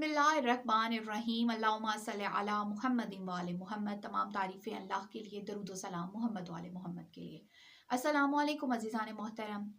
बिस्मिल्लाहिर्रहमानिर्रहीम अल्लाहुम्मा सल्ली अला मुहम्मद व आले मुहम्मद। तमाम तारीफ़ें अल्लाह के लिए, दरूद व सलाम मोहम्मद व आले मोहम्मद के लिए। अस्सलामु अलैकुम अज़ीज़ान मोहतरम।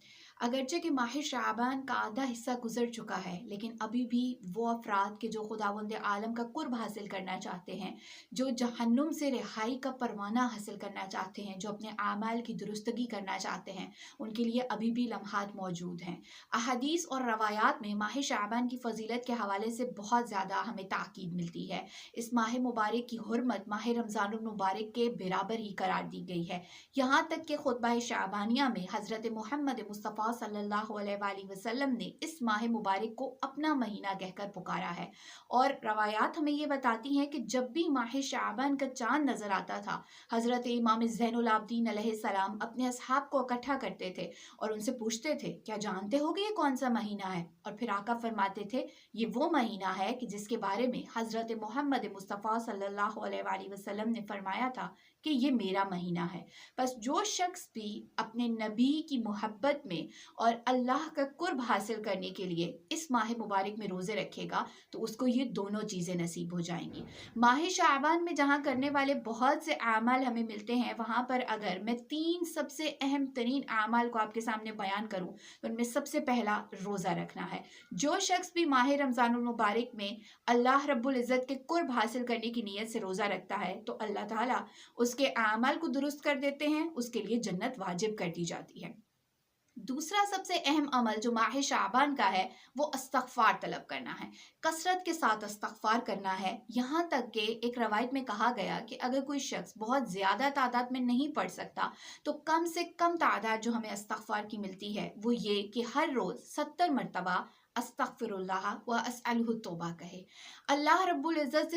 अगरचे कि माह शाबान का आधा हिस्सा गुजर चुका है, लेकिन अभी भी वो अफराद के जो खुदावंद आलम का कुर्ब हासिल करना चाहते हैं, जो जहन्नुम से रिहाई का परवाना हासिल करना चाहते हैं, जो अपने आमाल की दुरुस्तगी करना चाहते हैं, उनके लिए अभी भी लम्हात मौजूद हैं। अहादीस और रवायात में माह शाबान की फजीलत के हवाले से बहुत ज़्यादा हमें ताकीद मिलती है। इस माह मुबारक की हुर्मत माह रमज़ानुल मुबारक के बराबर ही करार दी गई है। यहाँ तक कि खुतबा शाबानिया में हज़रत मोहम्मद मुस्तफ़ा सल्लल्लाहु अलैहि वसल्लम ने इस माह मुबारक को अपना महीना कहकर पुकारा है। और रवायात हमें ये बताती हैं कि जब भी माह शाबान का चाँद नज़र आता था, हज़रत इमाम ज़ैनुल आबिदीन अलैहिस्सलाम अपने असहाब को इकट्ठा करते थे और उनसे पूछते थे, क्या जानते हो कि ये कौन सा महीना है? और फिर आका फरमाते थे, ये वो महीना है कि जिसके बारे में हज़रत मोहम्मद मुस्तफ़ा सल्लल्लाहु अलैहि वसल्लम ने फरमाया था कि ये मेरा महीना है। बस जो शख्स भी अपने नबी की मोहब्बत में और अल्लाह का कुर्ब हासिल करने के लिए इस माह मुबारक में रोज़े रखेगा, तो उसको ये दोनों चीज़ें नसीब हो जाएंगी। माह शाबान में जहाँ करने वाले बहुत से आमाल हमें मिलते हैं, वहाँ पर अगर मैं 3 सबसे अहम तरीन आमाल को आपके सामने बयान करूँ, तो उनमें सबसे पहला रोज़ा रखना है। जो शख्स भी माह रमज़ानुल मुबारक में अल्लाह रब्बुल इज़्ज़त के कुर्ब हासिल करने की नीयत से रोज़ा रखता है, तो अल्लाह ताला उसके आमाल को दुरुस्त कर देते हैं, उसके लिए जन्नत वाजिब कर दी जाती है। दूसरा सबसे अहम अमल जो माह शाबान का है, वो इस्तग़फ़ार तलब करना है। कसरत के साथ इस्तग़फ़ार करना है। यहाँ तक कि एक रवायत में कहा गया कि अगर कोई शख्स बहुत ज़्यादा तादाद में नहीं पढ़ सकता, तो कम से कम तादाद जो हमें इस्तग़फ़ार की मिलती है वो ये कि हर रोज़ 70 मरतबा अस्तग़फ़िरुल्लाह व अस्अलुहु तौबा कहे। अल्लाह रब्बुल इज़्ज़त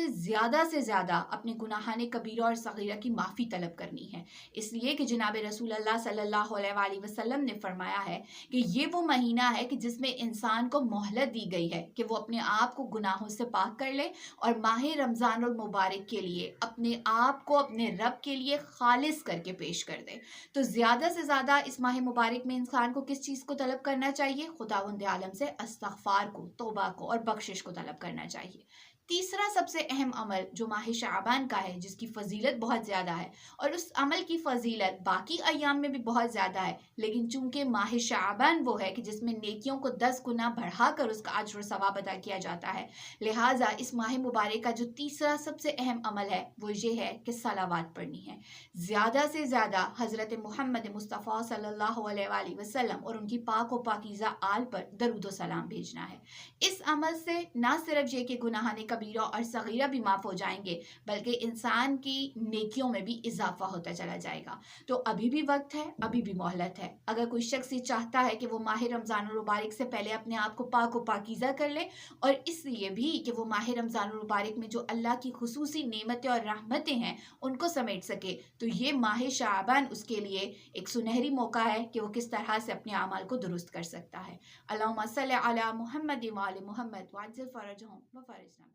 से ज़्यादा अपने गुनाहाने कबीरा और सगीरा की माफ़ी तलब करनी है। इसलिए कि जनाब रसूल अल्लाह सल्लल्लाहु अलैहि वसल्लम ने फरमाया है कि ये वो महीना है कि जिसमें इंसान को मोहलत दी गई है कि वो अपने आप को गुनाहों से पाक कर ले और माह रमज़ानुल मुबारक के लिए अपने आप को अपने रब के लिए खालिस करके पेश कर दे। तो ज़्यादा से ज़्यादा इस माह मुबारक में इंसान को किस चीज़ को तलब करना चाहिए? खुदावंद आलम से इस्तग़फ़ार को, तौबा को और बख्शिश को तलब करना चाहिए। तीसरा सबसे अहम अमल जो माह शाबान का है, जिसकी फजीलत बहुत ज़्यादा है और उस अमल की फजीलत बाकी अय्याम में भी बहुत ज़्यादा है, लेकिन चूंकि माह शाबान वो है कि जिसमें नेकियों को 10 गुना बढ़ाकर उसका अज्र सवाब अदा किया जाता है, लिहाजा इस माह मुबारक का जो तीसरा सबसे अहम अमल है वो ये है कि सलावात पढ़नी है। ज़्यादा से ज़्यादा हज़रत मोहम्मद मुस्तफ़ा सल्लल्लाहु अलैहि वसल्लम और उनकी पाक व पाकीज़ा आल पर दरूद व सलाम भेजना है। इस अमल से ना सिर्फ ये कि गुनाहाने कबीरा और सगीरा भी माफ़ हो जाएंगे, बल्कि इंसान की नेकियों में भी इजाफा होता चला जाएगा। तो अभी भी वक्त है, अभी भी मोहलत है। अगर कोई शख्स ये चाहता है कि वो माह रमज़ानुल मुबारक से पहले अपने आप को पाक व पाकीज़ा कर ले, और इसलिए भी कि वो माह रमज़ानुल मुबारक में जो अल्लाह की खुसूसी नेमतें और रहमतें हैं उनको समेट सके, तो ये माह शाबान उसके लिए एक सुनहरी मौका है कि वो किस तरह से अपने आमाल को दुरुस्त कर सकता है। अल्लाहुम्मा सल्ली अला मुहम्मद व आले मुहम्मद वअज्जिल फरजहुम व फरजना।